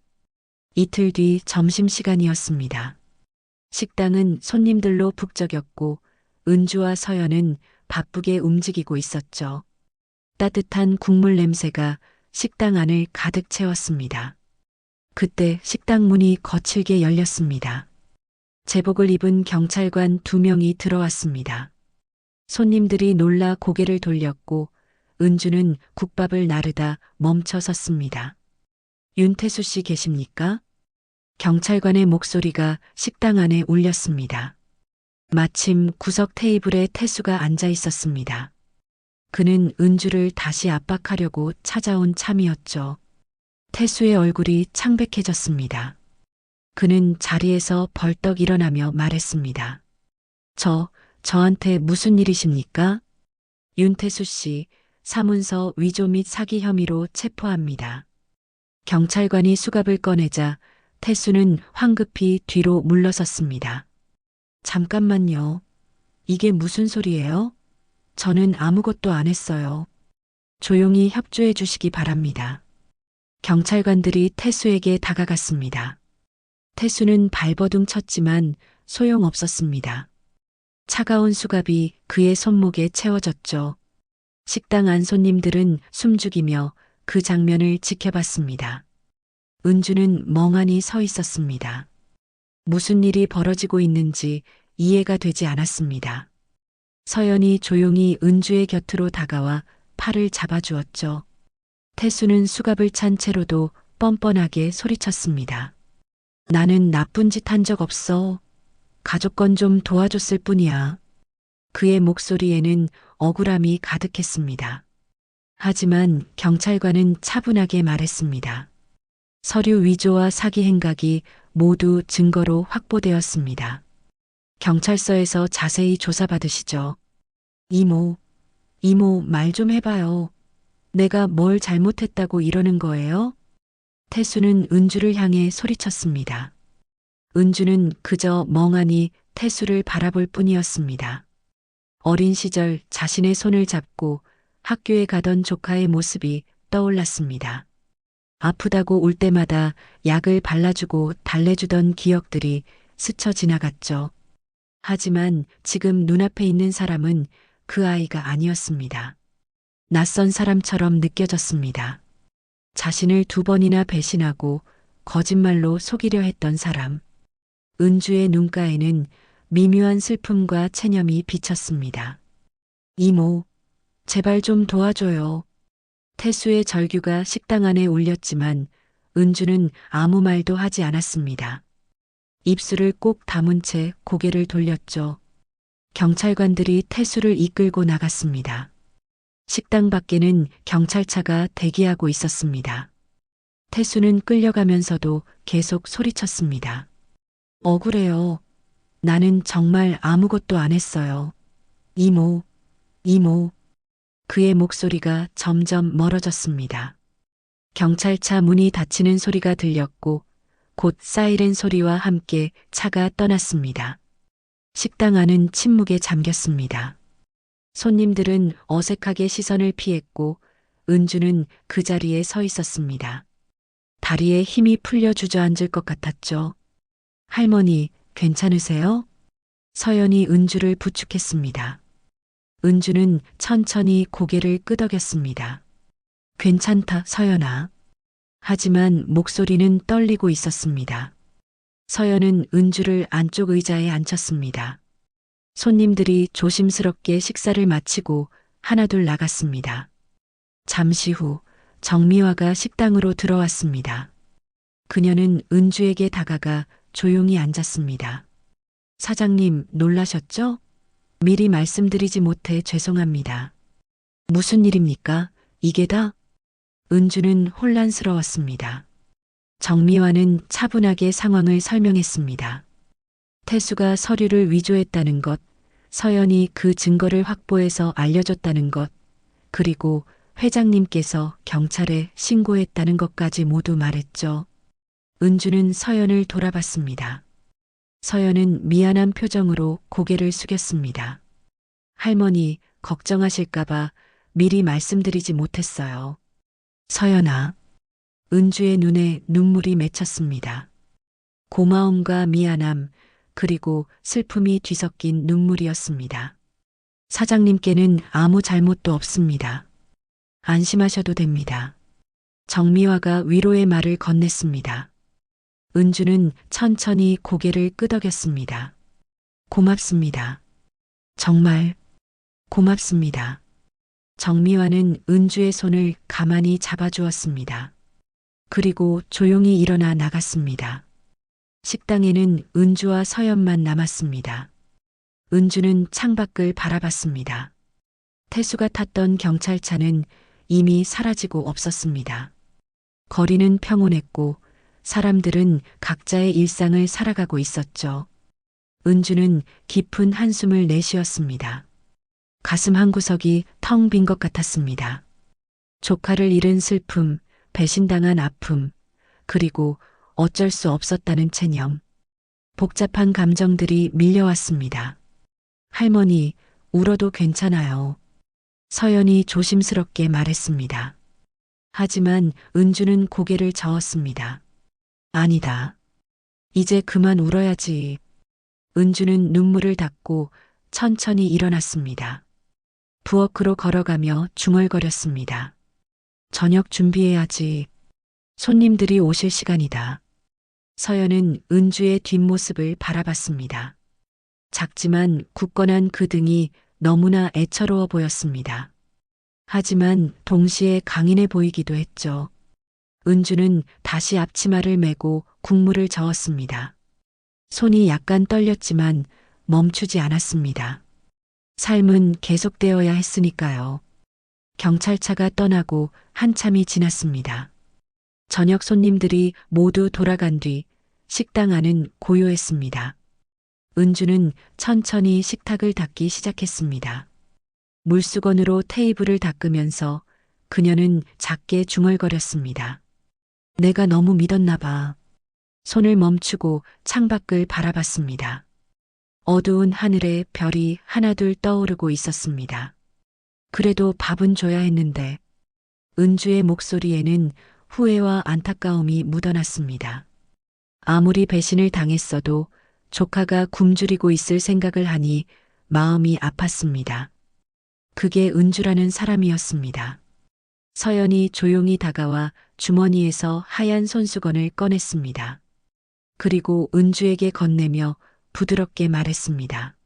이틀 뒤 점심시간이었습니다. 식당은 손님들로 북적였고 은주와 서연은 바쁘게 움직이고 있었죠. 따뜻한 국물 냄새가 식당 안을 가득 채웠습니다. 그때 식당 문이 거칠게 열렸습니다. 제복을 입은 경찰관 2명이 들어왔습니다. 손님들이 놀라 고개를 돌렸고 은주는 국밥을 나르다 멈춰 섰습니다. 윤태수 씨 계십니까? 경찰관의 목소리가 식당 안에 울렸습니다. 마침 구석 테이블에 태수가 앉아 있었습니다. 그는 은주를 다시 압박하려고 찾아온 참이었죠. 태수의 얼굴이 창백해졌습니다. 그는 자리에서 벌떡 일어나며 말했습니다. 저한테 무슨 일이십니까? 윤태수 씨, 사문서 위조 및 사기 혐의로 체포합니다. 경찰관이 수갑을 꺼내자 태수는 황급히 뒤로 물러섰습니다. 잠깐만요. 이게 무슨 소리예요? 저는 아무것도 안 했어요. 조용히 협조해 주시기 바랍니다. 경찰관들이 태수에게 다가갔습니다. 태수는 발버둥 쳤지만 소용없었습니다. 차가운 수갑이 그의 손목에 채워졌죠. 식당 안 손님들은 숨죽이며 그 장면을 지켜봤습니다. 은주는 멍하니 서 있었습니다. 무슨 일이 벌어지고 있는지 이해가 되지 않았습니다. 서연이 조용히 은주의 곁으로 다가와 팔을 잡아주었죠. 태수는 수갑을 찬 채로도 뻔뻔하게 소리쳤습니다. 나는 나쁜 짓 한 적 없어. 가족 건 좀 도와줬을 뿐이야. 그의 목소리에는 억울함이 가득했습니다. 하지만 경찰관은 차분하게 말했습니다. 서류 위조와 사기 행각이 모두 증거로 확보되었습니다. 경찰서에서 자세히 조사받으시죠. 이모 말 좀 해봐요. 내가 뭘 잘못했다고 이러는 거예요? 태수는 은주를 향해 소리쳤습니다. 은주는 그저 멍하니 태수를 바라볼 뿐이었습니다. 어린 시절 자신의 손을 잡고 학교에 가던 조카의 모습이 떠올랐습니다. 아프다고 울 때마다 약을 발라주고 달래주던 기억들이 스쳐 지나갔죠. 하지만 지금 눈앞에 있는 사람은 그 아이가 아니었습니다. 낯선 사람처럼 느껴졌습니다. 자신을 2번이나 배신하고 거짓말로 속이려 했던 사람. 은주의 눈가에는 미묘한 슬픔과 체념이 비쳤습니다. 이모, 제발 좀 도와줘요. 태수의 절규가 식당 안에 울렸지만 은주는 아무 말도 하지 않았습니다. 입술을 꼭 다문 채 고개를 돌렸죠. 경찰관들이 태수를 이끌고 나갔습니다. 식당 밖에는 경찰차가 대기하고 있었습니다. 태수는 끌려가면서도 계속 소리쳤습니다. 억울해요. 나는 정말 아무것도 안 했어요. 이모, 이모. 그의 목소리가 점점 멀어졌습니다. 경찰차 문이 닫히는 소리가 들렸고 곧 사이렌 소리와 함께 차가 떠났습니다. 식당 안은 침묵에 잠겼습니다. 손님들은 어색하게 시선을 피했고 은주는 그 자리에 서 있었습니다. 다리에 힘이 풀려 주저앉을 것 같았죠. 할머니, 괜찮으세요? 서연이 은주를 부축했습니다. 은주는 천천히 고개를 끄덕였습니다. 괜찮다, 서연아. 하지만 목소리는 떨리고 있었습니다. 서연은 은주를 안쪽 의자에 앉혔습니다. 손님들이 조심스럽게 식사를 마치고 하나둘 나갔습니다. 잠시 후 정미화가 식당으로 들어왔습니다. 그녀는 은주에게 다가가 조용히 앉았습니다. 사장님, 놀라셨죠? 미리 말씀드리지 못해 죄송합니다. 무슨 일입니까? 이게 다? 은주는 혼란스러웠습니다. 정미화는 차분하게 상황을 설명했습니다. 태수가 서류를 위조했다는 것, 서연이 그 증거를 확보해서 알려줬다는 것, 그리고 회장님께서 경찰에 신고했다는 것까지 모두 말했죠. 은주는 서연을 돌아봤습니다. 서연은 미안한 표정으로 고개를 숙였습니다. 할머니, 걱정하실까봐 미리 말씀드리지 못했어요. 서연아. 은주의 눈에 눈물이 맺혔습니다. 고마움과 미안함, 그리고 슬픔이 뒤섞인 눈물이었습니다. 사장님께는 아무 잘못도 없습니다. 안심하셔도 됩니다. 정미화가 위로의 말을 건넸습니다. 은주는 천천히 고개를 끄덕였습니다. 고맙습니다. 정말 고맙습니다. 정미화는 은주의 손을 가만히 잡아주었습니다. 그리고 조용히 일어나 나갔습니다. 식당에는 은주와 서연만 남았습니다. 은주는 창밖을 바라봤습니다. 태수가 탔던 경찰차는 이미 사라지고 없었습니다. 거리는 평온했고 사람들은 각자의 일상을 살아가고 있었죠. 은주는 깊은 한숨을 내쉬었습니다. 가슴 한구석이 텅 빈 것 같았습니다. 조카를 잃은 슬픔, 배신당한 아픔, 그리고 어쩔 수 없었다는 체념. 복잡한 감정들이 밀려왔습니다. 할머니, 울어도 괜찮아요. 서연이 조심스럽게 말했습니다. 하지만 은주는 고개를 저었습니다. 아니다. 이제 그만 울어야지. 은주는 눈물을 닦고 천천히 일어났습니다. 부엌으로 걸어가며 중얼거렸습니다. 저녁 준비해야지. 손님들이 오실 시간이다. 서연은 은주의 뒷모습을 바라봤습니다. 작지만 굳건한 그 등이 너무나 애처로워 보였습니다. 하지만 동시에 강인해 보이기도 했죠. 은주는 다시 앞치마를 메고 국물을 저었습니다. 손이 약간 떨렸지만 멈추지 않았습니다. 삶은 계속되어야 했으니까요. 경찰차가 떠나고 한참이 지났습니다. 저녁 손님들이 모두 돌아간 뒤 식당 안은 고요했습니다. 은주는 천천히 식탁을 닦기 시작했습니다. 물수건으로 테이블을 닦으면서 그녀는 작게 중얼거렸습니다. 내가 너무 믿었나 봐. 손을 멈추고 창밖을 바라봤습니다. 어두운 하늘에 별이 하나둘 떠오르고 있었습니다. 그래도 밥은 줘야 했는데. 은주의 목소리에는 후회와 안타까움이 묻어났습니다. 아무리 배신을 당했어도 조카가 굶주리고 있을 생각을 하니 마음이 아팠습니다. 그게 은주라는 사람이었습니다. 서연이 조용히 다가와 주머니에서 하얀 손수건을 꺼냈습니다. 그리고 은주에게 건네며 부드럽게 말했습니다.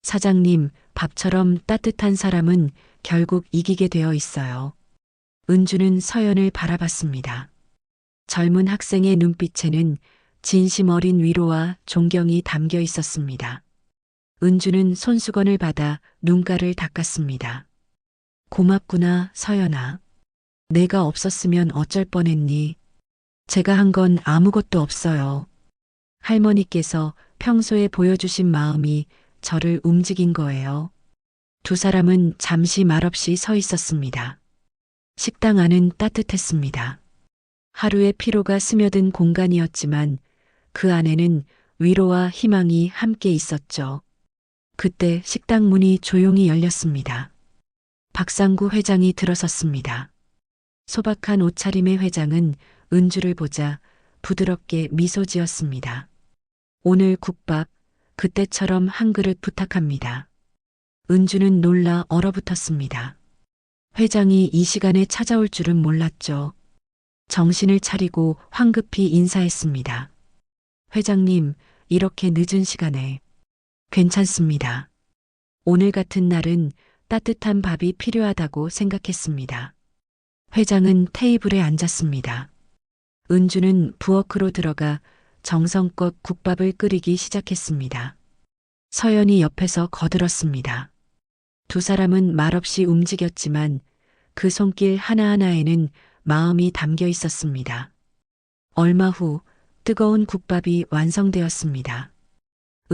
사장님, 밥처럼 따뜻한 사람은 결국 이기게 되어 있어요. 은주는 서연을 바라봤습니다. 젊은 학생의 눈빛에는 진심 어린 위로와 존경이 담겨 있었습니다. 은주는 손수건을 받아 눈가를 닦았습니다. 고맙구나, 서연아. 내가 없었으면 어쩔 뻔했니? 제가 한 건 아무것도 없어요. 할머니께서 평소에 보여주신 마음이 저를 움직인 거예요. 두 사람은 잠시 말없이 서 있었습니다. 식당 안은 따뜻했습니다. 하루의 피로가 스며든 공간이었지만 그 안에는 위로와 희망이 함께 있었죠. 그때 식당 문이 조용히 열렸습니다. 박상구 회장이 들어섰습니다. 소박한 옷차림의 회장은 은주를 보자 부드럽게 미소 지었습니다. 오늘 국밥, 그때처럼 한 그릇 부탁합니다. 은주는 놀라 얼어붙었습니다. 회장이 이 시간에 찾아올 줄은 몰랐죠. 정신을 차리고 황급히 인사했습니다. 회장님, 이렇게 늦은 시간에. 괜찮습니다. 오늘 같은 날은 따뜻한 밥이 필요하다고 생각했습니다. 회장은 테이블에 앉았습니다. 은주는 부엌으로 들어가 정성껏 국밥을 끓이기 시작했습니다. 서연이 옆에서 거들었습니다. 두 사람은 말없이 움직였지만 그 손길 하나하나에는 마음이 담겨 있었습니다. 얼마 후 뜨거운 국밥이 완성되었습니다.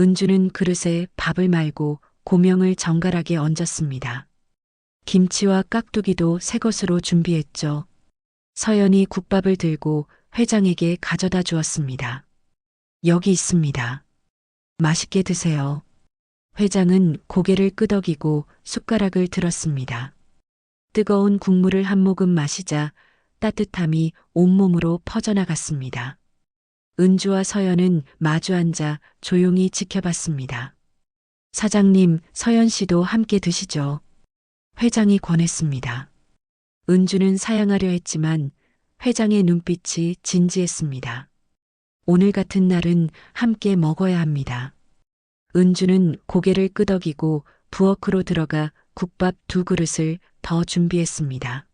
은주는 그릇에 밥을 말고 고명을 정갈하게 얹었습니다. 김치와 깍두기도 새 것으로 준비했죠. 서연이 국밥을 들고 회장에게 가져다 주었습니다. 여기 있습니다. 맛있게 드세요. 회장은 고개를 끄덕이고 숟가락을 들었습니다. 뜨거운 국물을 한 모금 마시자 따뜻함이 온몸으로 퍼져나갔습니다. 은주와 서연은 마주 앉아 조용히 지켜봤습니다. 사장님, 서연 씨도 함께 드시죠. 회장이 권했습니다. 은주는 사양하려 했지만 회장의 눈빛이 진지했습니다. 오늘 같은 날은 함께 먹어야 합니다. 은주는 고개를 끄덕이고 부엌으로 들어가 국밥 2그릇을 더 준비했습니다.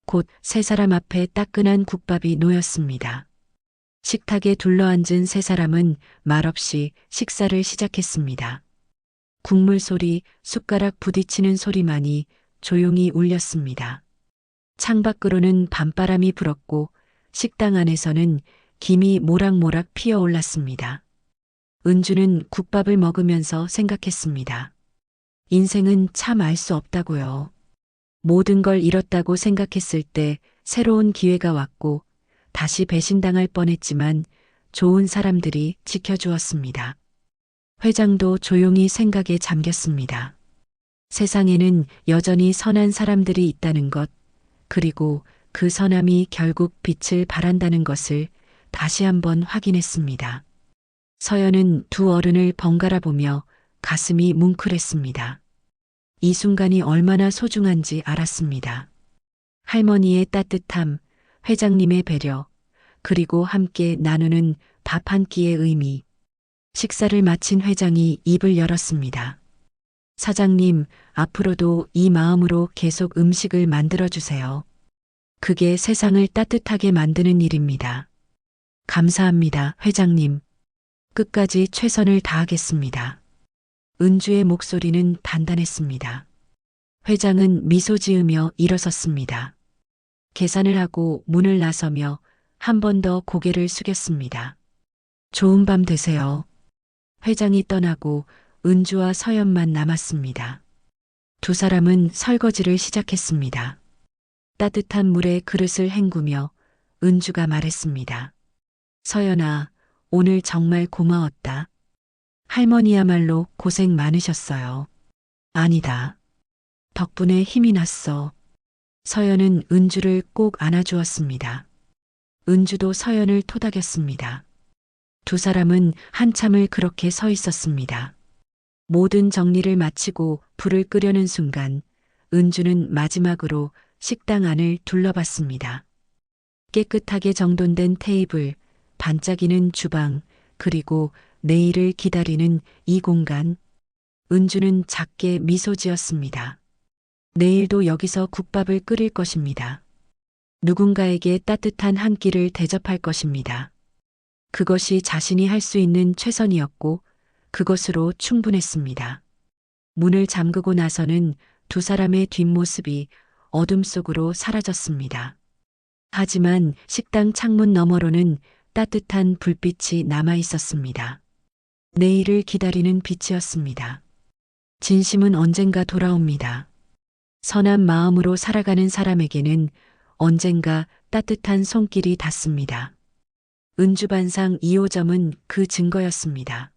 곧 세 사람 앞에 따끈한 국밥이 놓였습니다. 식탁에 둘러앉은 세 사람은 말없이 식사를 시작했습니다. 국물 소리, 숟가락 부딪히는 소리만이 조용히 울렸습니다. 창밖으로는 밤바람이 불었고 식당 안에서는 김이 모락모락 피어올랐습니다. 은주는 국밥을 먹으면서 생각했습니다. 인생은 참 알 수 없다고요. 모든 걸 잃었다고 생각했을 때 새로운 기회가 왔고 다시 배신당할 뻔했지만 좋은 사람들이 지켜주었습니다. 회장도 조용히 생각에 잠겼습니다. 세상에는 여전히 선한 사람들이 있다는 것, 그리고 그 선함이 결국 빛을 발한다는 것을 다시 한번 확인했습니다. 서연은 두 어른을 번갈아 보며 가슴이 뭉클했습니다. 이 순간이 얼마나 소중한지 알았습니다. 할머니의 따뜻함, 회장님의 배려, 그리고 함께 나누는 밥 한 끼의 의미. 식사를 마친 회장이 입을 열었습니다. 사장님, 앞으로도 이 마음으로 계속 음식을 만들어주세요. 그게 세상을 따뜻하게 만드는 일입니다. 감사합니다, 회장님. 끝까지 최선을 다하겠습니다. 은주의 목소리는 단단했습니다. 회장은 미소 지으며 일어섰습니다. 계산을 하고 문을 나서며 한 번 더 고개를 숙였습니다. 좋은 밤 되세요. 회장이 떠나고 은주와 서연만 남았습니다. 두 사람은 설거지를 시작했습니다. 따뜻한 물에 그릇을 헹구며 은주가 말했습니다. 서연아, 오늘 정말 고마웠다. 할머니야말로 고생 많으셨어요. 아니다. 덕분에 힘이 났어. 서연은 은주를 꼭 안아주었습니다. 은주도 서연을 토닥였습니다. 두 사람은 한참을 그렇게 서 있었습니다. 모든 정리를 마치고 불을 끄려는 순간 은주는 마지막으로 식당 안을 둘러봤습니다. 깨끗하게 정돈된 테이블, 반짝이는 주방, 그리고 내일을 기다리는 이 공간. 은주는 작게 미소 지었습니다. 내일도 여기서 국밥을 끓일 것입니다. 누군가에게 따뜻한 한 끼를 대접할 것입니다. 그것이 자신이 할 수 있는 최선이었고 그것으로 충분했습니다. 문을 잠그고 나서는 두 사람의 뒷모습이 어둠 속으로 사라졌습니다. 하지만 식당 창문 너머로는 따뜻한 불빛이 남아 있었습니다. 내일을 기다리는 빛이었습니다. 진심은 언젠가 돌아옵니다. 선한 마음으로 살아가는 사람에게는 언젠가 따뜻한 손길이 닿습니다. 은주반상 2호점은 그 증거였습니다.